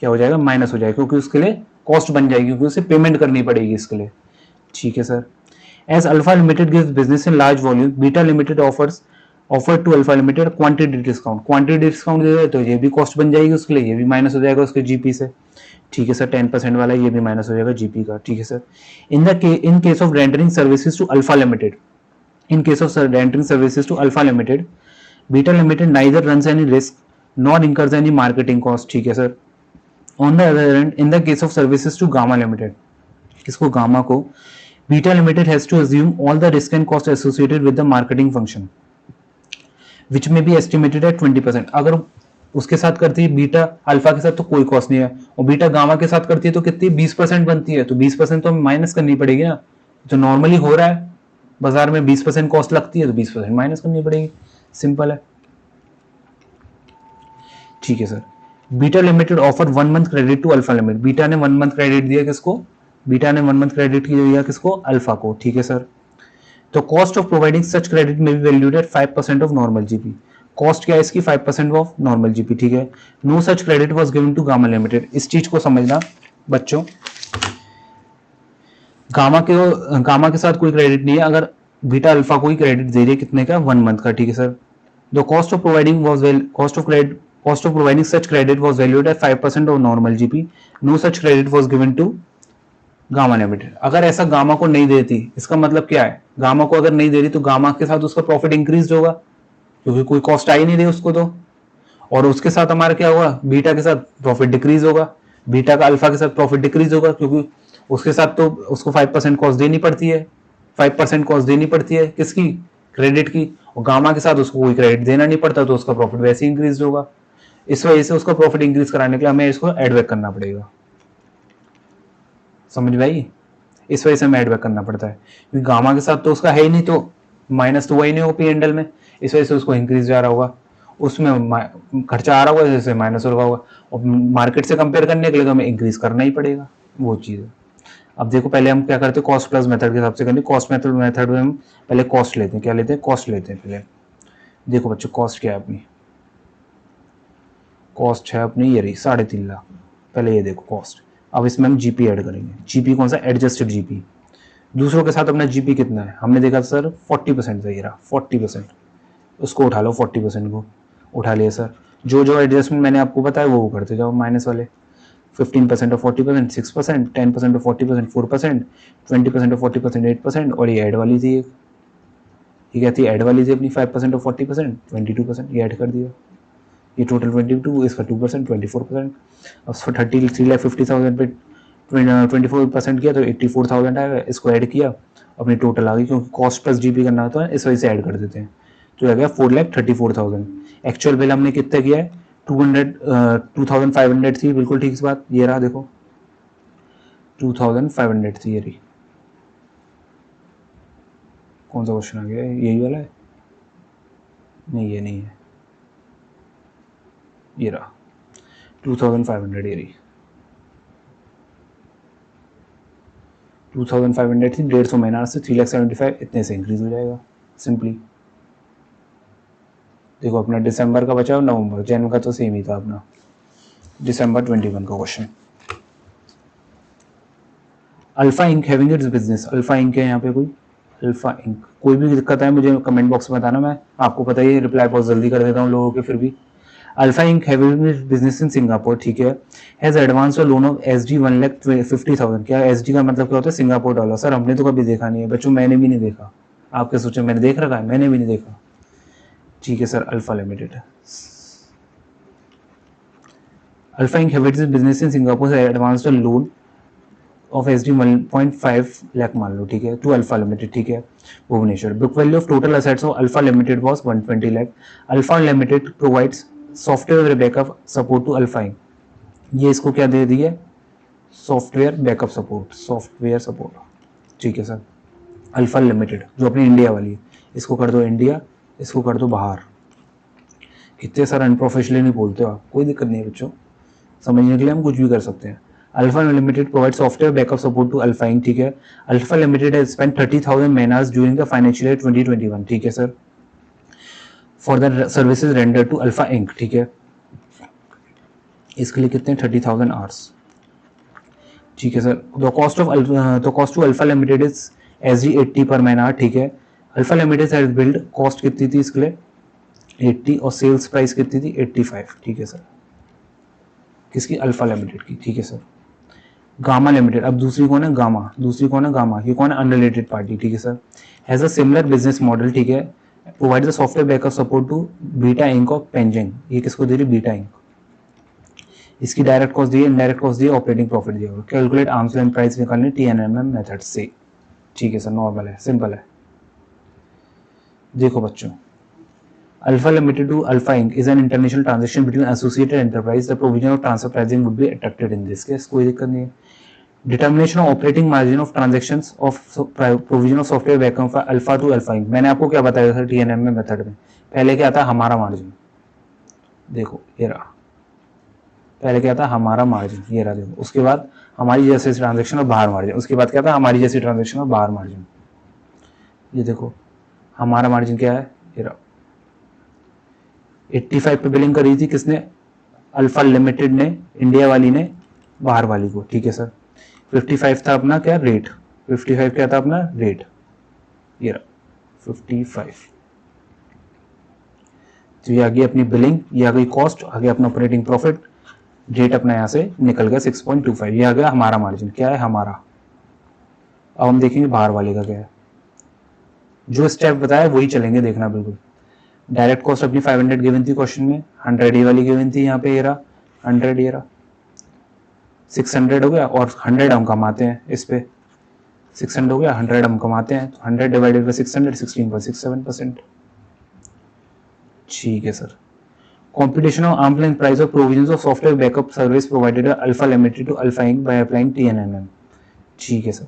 क्या हो जाएगा, माइनस हो जाएगा, क्योंकि उसके लिए कॉस्ट बन जाएगी, क्योंकि उसे पेमेंट करनी पड़ेगी इसके लिए, ठीक है sir. As Alpha Limited gives business in large volume, Beta limited offer to Alpha Limited quantity discount, quantity discount दे दे तो ये भी कॉस्ट बन जाएगी उसके लिए, ये भी माइनस हो जाएगा उसके जीपी से, ठीक है सर। 10% वाला ये भी माइनस हो जाएगा जीपी का, ठीक है sir. In case of rendering services to Alpha limited, in case of rendering services to Alpha Limited, Beta Limited neither runs any risk nor incurs any marketing cost, ठीक है sir. On the other hand, in the case of services to Gamma Limited, किसको, gamma को, Beta Limited has to assume all the risk and cost associated with the marketing function, which may be estimated at 20%, अगर उसके साथ करती है beta alpha के साथ तो कोई कॉस्ट नहीं है, और बीटा गामा के साथ करती है तो कितनी, 20% बनती है, तो 20% तो माइनस करनी पड़ेगी ना, जो नॉर्मली हो रहा है बाजार में, 20% कॉस्ट लगती है तो 20% माइनस करनी पड़ेगी, सिंपल है, ठीक है sir. Beta limited offer 1 month credit to Alpha limited, Beta ने 1 मंथ क्रेडिट दिया किसको, बीटा ने 1 मंथ क्रेडिट दिया किसको, अल्फा को, ठीक है सर। तो cost of providing such credit may be valued at 5% of normal GP, cost क्या है इसकी, 5% ऑफ नॉर्मल जीपी, ठीक है। No such credit was given to Gamma Limited, इस चीज को समझना बच्चों, गामा के साथ कोई क्रेडिट नहीं है, अगर बीटा अल्फा को ही क्रेडिट दे रही है, कितने का, 1 मंथ का, ठीक है sir. The cost of providing was cost of providing such credit was valued at 5% of normal GP, no such credit was given to Gamma limited. अगर ऐसा गामा को नहीं देती, इसका मतलब क्या है, गामा को अगर नहीं दे रही तो गामा के साथ उसका प्रॉफिट इंक्रीज होगा, क्योंकि कोई कॉस्ट आई नहीं रही उसको तो, और उसके साथ हमारा क्या होगा, बीटा के साथ प्रॉफिट डिक्रीज होगा, बीटा का अल्फा के साथ प्रॉफिट डिक्रीज होगा, क्योंकि उसके साथ तो उसको 5% कॉस्ट देनी पड़ती है, 5% कॉस्ट देनी पड़ती है किसकी, क्रेडिट की, और गामा के साथ उसको कोई क्रेडिट देना नहीं पड़ता, तो उसका प्रॉफिट वैसे ही इंक्रीज होगा, इस वजह से उसका प्रॉफिट इंक्रीज कराने के लिए हमें इसको एडबैक करना पड़ेगा, समझ में आई, इस वजह से हमें एडबैक करना पड़ता है, क्योंकि गामा के साथ तो उसका है ही नहीं, तो माइनस तो वही नहीं होगा पी में, इस वजह से उसको इंक्रीज जा रहा होगा, उसमें खर्चा आ रहा होगा, जैसे माइनस हो रहा होगा, और मार्केट से कंपेयर करने के लिए तो हमें इंक्रीज करना ही पड़ेगा, वो चीज़ है। अब देखो पहले हम क्या करते हैं, कॉस्ट प्लस मेथड के हिसाब से करते हैं, कॉस्ट मेथड में हम पहले कॉस्ट लेते हैं, क्या लेते हैं, कॉस्ट लेते हैं पहले। देखो बच्चों कॉस्ट क्या है अपनी, कॉस्ट है अपनी ये रही 3.5 लाख, पहले ये देखो कॉस्ट, अब इसमें हम जीपी ऐड करेंगे, जीपी कौन सा, एडजस्टेड जीपी, दूसरों के साथ अपना जीपी कितना है, हमने देखा सर 40% था, ये रहा 40%, उसको उठा लो, 40% को उठा लिया सर। जो जो एडजस्टमेंट मैंने आपको बताया वो करते जाओ, माइनस वाले 15% और 40% 6%, 10% और 40% 4%, 20% और 40% 8%, और ये ऐड वाली थी एक, ये क्या थी, ऐड वाली थी अपनी 5% और 40% 22%, ये ऐड कर दिया, ये टोटल 22, इसका 2% 24%, और 3,50,000 पे 24% किया तो 84,000 आएगा, इसको ऐड किया, अपनी टोटल आ गई, क्योंकि कॉस्ट प्लस जीपी करना होता है इस वजह से ऐड कर देते हैं, तो आ गया 4,34,000। एक्चुअल बिल हमने कितना किया है, 2,500 थी, बिल्कुल ठीक से बात, ये रहा देखो 2,500 थी, ये रही। कौन सा क्वेश्चन आ गया, यही वाला है, नहीं ये नहीं है, ये रहा 2,500, ये रही 2,500 थी, 150 महीना से 3,75,000 इतने से इंक्रीज हो जाएगा सिंपली। देखो अपना दिसंबर का बचा, नवंबर, जनवरी का तो सेम ही था अपना, दिसंबर 21 का question. Alpha Inc having its business, Alpha Inc है यहाँ पे कोई, अल्फा इंक, कोई भी दिक्कत है मुझे कमेंट बॉक्स में बताना, मैं आपको पता ही रिप्लाई बहुत जल्दी कर देता हूँ लोगों के, फिर भी। Alpha Inc having its business in Singapore, ठीक है, has advance loan of SD 1,50,000, क्या एसडी का मतलब क्या होता है, सिंगापुर डॉलर, सर हमने तो कभी देखा नहीं है बच्चों, मैंने भी नहीं देखा, आप क्या सोचे मैंने देख रखा है, मैंने भी नहीं देखा, ठीक है sir, Alpha limited, Alpha Inc having its business in Singapore advance loan of S D 1.5 lakh मान लो, ठीक है, टू अल्फा लिमिटेड, ठीक है, Bhubaneswar. Book value of total assets of Alpha limited was 120 lakh. Alpha limited provides software backup support to Alpha Inc, ये इसको क्या दे दिया, software backup support, software support, ठीक है सर। अल्फा लिमिटेड जो अपनी इंडिया वाली है, इसको कर दो इंडिया, इसको कर दो बाहर। कितने सर अनप्रोफेशनली नहीं बोलते हो आप, कोई दिक्कत नहीं है बच्चों, समझने के लिए हम कुछ भी कर सकते हैं। Alpha limited provide software backup support to Alpha Inc, ठीक है। Alpha limited has spent 30,000 man hours during the financial year 2021, ठीक है sir, for the services render to Alpha Inc, ठीक है, इसके लिए कितने 30,000 आवर्स, ठीक है sir. The cost to Alpha limited is SD 80 per man hour, ठीक है। Alpha limited has build, cost कितनी थी इसके लिए 80, और सेल्स प्राइस कितनी थी 85, ठीक है सर, किसकी, अल्फा लिमिटेड की, ठीक है सर। गामा लिमिटेड, अब दूसरी कौन है, गामा, दूसरी कौन है, गामा, ये कौन है, अनरिलेटेड पार्टी, ठीक है sir. Has a similar business model, ठीक है, provide the software backup support to Beta Inc of Peking, ये किसको दे रही, बीटा इंक, इसकी डायरेक्ट कॉस्ट दी है, इनडायरेक्ट कॉस्ट दी है, ऑपरेटिंग प्रॉफिट दिया, कैलकुलेट आर्म्स लेंथ प्राइस निकालने TNMM मेथड से, ठीक है सर, नॉर्मल है, सिंपल है। देखो बच्चों, Alpha Limited to Alpha Inc. is an international transaction between associated enterprise. The provision of transfer pricing would be attracted in this case. कोई दिक्कत नहीं है। Determination of operating margin of transactions of provision of software backup for Alpha to Alpha Inc. मैंने आपको क्या बताया था TNM में मेथड में, पहले क्या था हमारा मार्जिन, देखो ये रहा, पहले क्या था हमारा मार्जिन, ये रहा देखो, उसके बाद हमारी जैसी ट्रांजेक्शन और बाहर मार्जिन, उसके बाद क्या था हमारी जैसी ट्रांजेक्शन और बाहर मार्जिन, ये देखो हमारा मार्जिन क्या है, ये रहा 85 पे बिलिंग करी थी किसने, अल्फा लिमिटेड ने, इंडिया वाली ने, बाहर वाली को, ठीक है सर। 55 था अपना क्या रेट, 55 क्या था अपना रेट, ये रहा 55, तो ये आ गई अपनी बिलिंग, ये आ गई कॉस्ट, आ गया अपना ऑपरेटिंग प्रॉफिट, रेट अपना यहाँ से निकल गया 6.25, ये आ गया हमारा मार्जिन, क्या है हमारा। अब हम देखेंगे बाहर वाले का क्या है, जो स्टेप बताया वही चलेंगे, देखना बिल्कुल। डायरेक्ट कॉस्ट अपनी 500 गिवन थी क्वेश्चन में, 100 ये वाली गिवन थी, यहाँ पे ये रहा 100, ये रहा 600 हो गया, और 100 हम कमाते हैं इस पे, 600 हो गया, 100 हम कमाते हैं, तो 100 डिवाइडेड बाई 600, 16.67%, ठीक है sir. Computation of arm's length price of provisions of software backup service provided by Alpha Limited to Alpha Inc. by applying TNMM, ठीक है सर।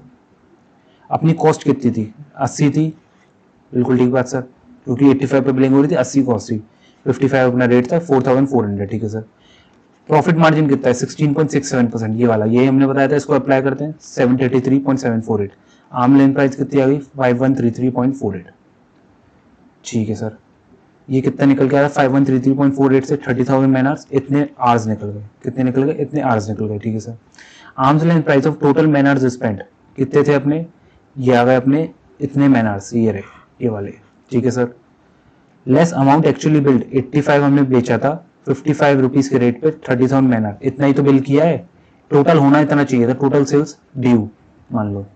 अपनी कॉस्ट कितनी थी, 80 थी, बिल्कुल ठीक बात सर, क्योंकि 85 पे बिलिंग हो रही थी, 80 कॉस्ट थी, 55 अपना रेट था, 4,400, ठीक है सर। प्रॉफिट मार्जिन कितना है 16.67%, ये वाला, ये हमने बताया था, इसको अप्लाई करते हैं 733.748, आर्म लेंथ प्राइस कितनी आ गई 5133.48, ठीक है सर। ये कितना निकल के आया 5133.48 से 30,000 मैन आवर्स, इतने आवर्स निकल गए, कितने निकल गए, इतने आवर्स निकल गए, ठीक है sir. Arms length price of total man hours spend कितने थे अपने ये आ गए अपने इतने मैनर्स, ये रहे ये वाले, ठीक है sir. Less amount actually build, 85 हमने बेचा था 55 रुपीज के रेट पे, 30,000 मैनर, इतना ही तो बिल किया है, टोटल होना इतना चाहिए था, टोटल सेल्स ड्यू मान लो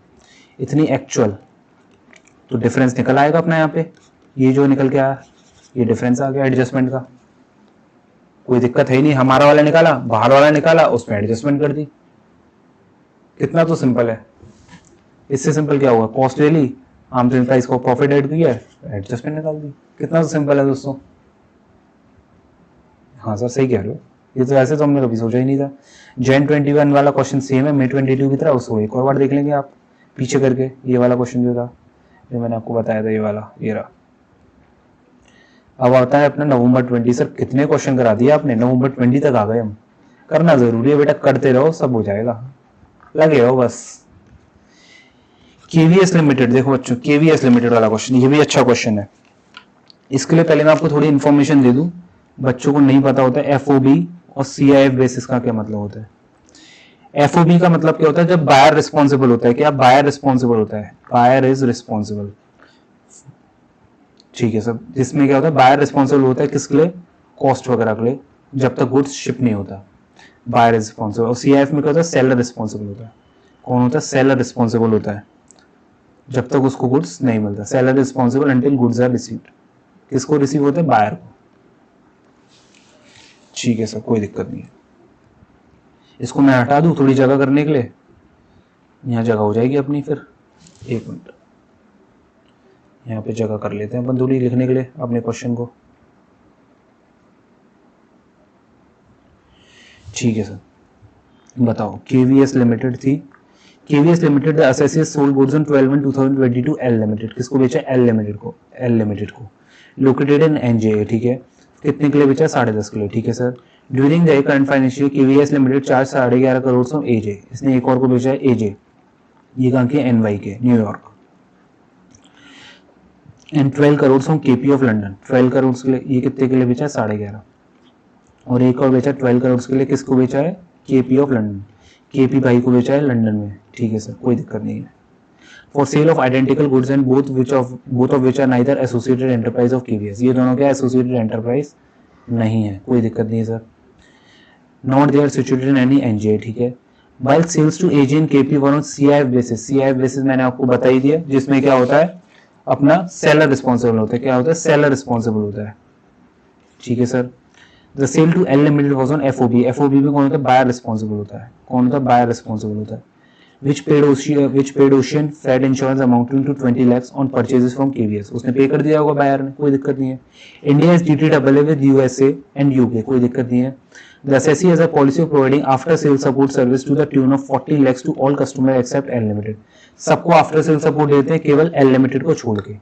इतनी एक्चुअल, तो डिफरेंस निकल आएगा अपना यहाँ पे, ये जो निकल के आया ये डिफरेंस आ गया एडजस्टमेंट का, कोई दिक्कत है ही नहीं, हमारा वाला निकाला बाहर वाला निकाला उसमें एडजस्टमेंट कर दी, कितना तो सिंपल है। इससे सिंपल क्या हुआ, कॉस्ट ले ली, आमदनी प्राइस को प्रॉफिट ऐड किया, एडजस्टमेंट निकाल दी, कितना तो सिंपल है दोस्तों। हाँ सर सही कह रहे हो, ये तो ऐसे तो हमने कभी सोचा ही नहीं था। Jan 21 वाला क्वेश्चन सेम है May 22 की तरह, उसको एक और बार देख लेंगे आप पीछे करके, ये वाला क्वेश्चन जो था जो मैंने आपको बताया था, ये वाला ये रहा। अब आता है अपना November 20, सर कितने क्वेश्चन करा दिए आपने, November 20 तक आ गए हम, करना जरूरी है बेटा, करते रहो सब हो जाएगा, लगे रहो बस। केवीएस लिमिटेड, देखो बच्चों केवीएस लिमिटेड वाला क्वेश्चन, ये भी अच्छा क्वेश्चन है। इसके लिए पहले मैं आपको थोड़ी इन्फॉर्मेशन दे दूं, बच्चों को नहीं पता होता है एफओबी और सीआईएफ बेसिस का क्या मतलब होता है। एफओबी का मतलब क्या होता है, जब बायर रिस्पॉन्सिबल होता है, क्या बायर रिस्पॉन्सिबल होता है, बायर इज रिस्पॉन्सिबल, ठीक है सब, जिसमें क्या होता है बायर रिस्पॉन्सिबल होता है किसके लिए, कॉस्ट वगैरह के लिए, जब तक गुड्स शिप नहीं होता, बायर रिस्पॉन्सिबल। और सीआईएफ में क्या होता है, सेलर रिस्पॉन्सिबल होता है, कौन होता है, सेलर रिस्पॉन्सिबल होता है जब तक उसको गुड्स नहीं मिलता, seller responsible until goods are received, किसको रिसीव होते हैं, बायर को, ठीक है सर कोई दिक्कत नहीं है। इसको मैं हटा दूं थोड़ी जगह करने के लिए, यहाँ जगह हो जाएगी अपनी, फिर एक मिनट यहाँ पे जगह कर लेते हैं अपन थोड़ी लिखने के लिए अपने क्वेश्चन को, ठीक है सर। बताओ केवीएस लिमिटेड थी, KVS limited the associates sold goods on 12/1/2022 L limited, किसको बेचा, एल लिमिटेड को, एल लिमिटेड को, लोकेटेड इन एनजे, ठीक है, कितने के लिए बेचा, 10.5 के लिए, ठीक है sir. During the current financial KVS limited charge 11.5 crore from AJ, इसने एक और को बेचा है एजे, ये कहाँ के, एनवाई के, New York, and 12 crore from KP of London, 12 crore के लिए, ये कितने के लिए बेचा है, 11.5, और एक और बेचा 12 करोड़ के लिए, किसको बेचा है, केपी ऑफ लंदन, केपी भाई को बेचा है लंदन में, ठीक है सर कोई दिक्कत नहीं है। For sale of identical goods and both of which are neither associated enterprise of KVS, ये दोनों क्या एसोसिएटेड एंटरप्राइज नहीं है, कोई दिक्कत नहीं है sir. Not they are situated in any NGA, ठीक है। While sales to AJ and KP were on CIF basis, CIF basis मैंने आपको बता ही दिया, जिसमें क्या होता है अपना सेलर रिस्पॉन्सिबल होता है, क्या होता है, सेलर रिस्पॉन्सिबल होता है, ठीक है sir. The sale to L limited was on FOB, FOB में कौन होता है, बायर रिस्पॉन्सिबल होता है, कौन होता है, बायर रिस्पॉन्सिबल होता है। which paid ocean freight insurance amounting to 20 lakhs on purchases from KVS, उसने पे कर दिया होगा बायर ने, कोई दिक्कत नहीं है। India is duty double with USA and UK, कोई दिक्कत नहीं है। The SSC has a policy of providing after sale support service to the tune of 40 lakhs to all customer except L Limited, सबको आफ्टर सेल सपोर्ट देते हैं केवल L limited को छोड़ के,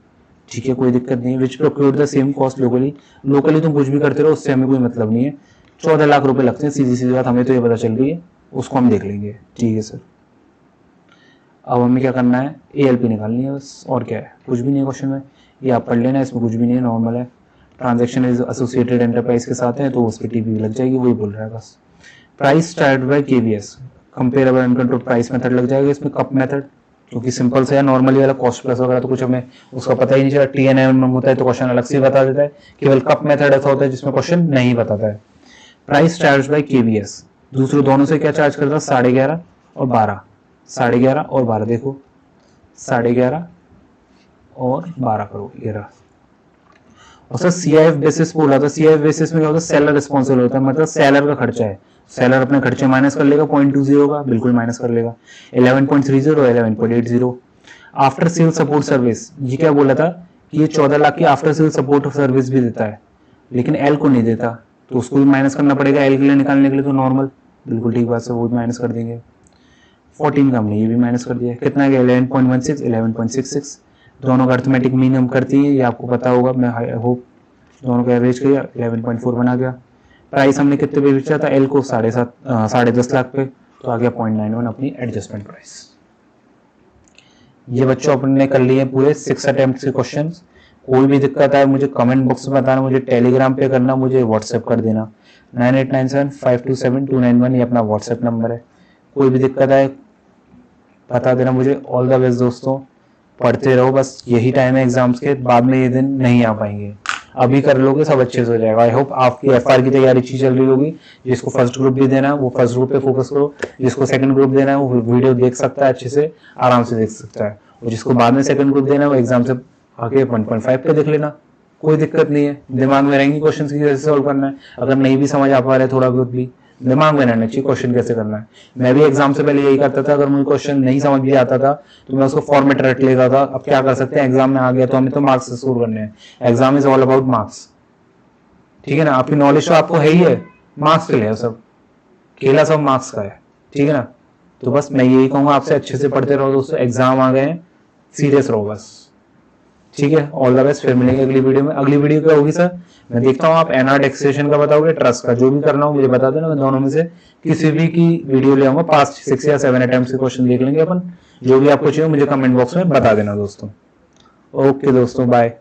ठीक है कोई दिक्कत नहीं है। Which procured the same cost locally, locally तुम कुछ भी करते रहो उससे हमें कोई मतलब नहीं है, 14 लाख रुपए लगते हैं, सीधी सीधी बात, हमें तो ये पता चल रही है, उसको हम देख लेंगे, ठीक है सर। अब हमें क्या करना है, एएलपी निकालनी है बस, और क्या है, कुछ भी नहीं है क्वेश्चन में, ये आप पढ़ लेना, इसमें कुछ भी नहीं है, नॉर्मल है। ट्रांजैक्शन इज एसोसिएटेड एंटरप्राइज के साथ है तो उस पर टीपी लग जाएगी, वही बोल रहा है बस। Price chart by KVS, comparable uncontrolled price method लग जाएगा इसमें, कप मेथड, क्योंकि सिंपल से है, नॉर्मली वाला कॉस्ट प्लस वगैरह तो कुछ हमें उसका पता ही नहीं चला, टीएनएम होता है तो क्वेश्चन अलग से बता देता है, केवल कप मेथड ऐसा होता है जिसमें क्वेश्चन नहीं बताता है। प्राइस चार्ज बाय केवीएस, दूसरे दोनों से क्या चार्ज करता है, 11.5 और 12, 11.5 और 12, देखो 11.5 और 12 करोड़ ये रहा। और सर सीआईएफ बेसिस बोला था, सीआईएफ बेसिस में क्या होता है, सेलर रिस्पॉन्सिबल होता है, मतलब सेलर का खर्चा है, सेलर अपने खर्चे माइनस कर लेगा, 0.20 का बिल्कुल माइनस कर लेगा, 11.30 और 11.80। आफ्टर सेल सपोर्ट सर्विस, ये क्या बोला था कि ये 14 लाख की आफ्टर सेल सपोर्ट सर्विस भी देता है, लेकिन एल को नहीं देता, तो उसको भी माइनस करना पड़ेगा एल के लिए निकालने के लिए, तो नॉर्मल बिल्कुल ठीक बात है, वो भी माइनस कर देंगे। 14 का हमने ये भी माइनस कर दिया, कितना गया 11.16, 11.66, दोनों का अर्थमेटिक मीन हम करती है, ये आपको पता होगा, मैं होप दोनों का एवरेज किया 11.4 बना गया। प्राइस हमने कितने पे बेचा था, एल को 10.5 लाख पे, तो आ गया 0.91 अपनी एडजस्टमेंट प्राइस। ये बच्चों अपन ने कर लिए पूरे 6 अटेम्प्ट के क्वेश्चन। कोई भी दिक्कत आए मुझे कमेंट बॉक्स में बताना, मुझे टेलीग्राम पे करना, मुझे व्हाट्सएप कर देना, 9897527291 ये अपना व्हाट्सएप नंबर है। कोई भी दिक्कत आए बता देना मुझे। ऑल द बेस्ट दोस्तों, पढ़ते रहो, बस यही टाइम है एग्जाम्स के, बाद में ये दिन नहीं आ पाएंगे। अभी कर लोगे सब अच्छे से हो जाएगा। आई होप आपकी एफआर की तैयारी अच्छी चल रही होगी। जिसको फर्स्ट ग्रुप भी देना है वो फर्स्ट ग्रुप पे फोकस करो, जिसको सेकंड ग्रुप देना है वो वीडियो देख सकता है, अच्छे से आराम से देख सकता है, और जिसको बाद में सेकंड ग्रुप देना है वो एग्जाम से आगे 1.5 पे देख लेना, कोई दिक्कत नहीं है। दिमाग में रहेंगी क्वेश्चन की कैसे सॉल्व करना है। अगर नहीं भी समझ आ पा रहे थोड़ा बहुत भी दिमाग में रहना चाहिए क्वेश्चन कैसे करना है। मैं भी एग्जाम से पहले यही करता था, अगर मुझे क्वेश्चन नहीं समझ भी आता था तो मैं उसको फॉर्मेट रट लेता था। अब क्या कर सकते हैं, एग्जाम में आ गया तो हमें तो मार्क्स स्कोर करने हैं। Exam is all about marks, ठीक है ना। आपकी नॉलेज तो आपको है ही है, मार्क्स के लिए सब खेला सब मार्क्स का है, ठीक है ना। तो बस मैं यही कहूंगा आपसे, अच्छे से पढ़ते रहो दोस्तों, एग्जाम आ गए हैं, सीरियस रहो बस, ठीक है। ऑल द बेस्ट, फिर मिलेंगे अगली वीडियो में। अगली वीडियो क्या होगी सर, मैं देखता हूँ आप एनआर टैक्सेशन का बताओगे, ट्रस्ट का, जो भी करना हो मुझे बता देना, मैं दोनों में से किसी भी की वीडियो ले आऊंगा। पास्ट 6 या 7 अटेम्प्ट्स के क्वेश्चन देख लेंगे अपन। जो भी आपको चाहिए मुझे कमेंट बॉक्स में बता देना दोस्तों। ओके दोस्तों, बाय।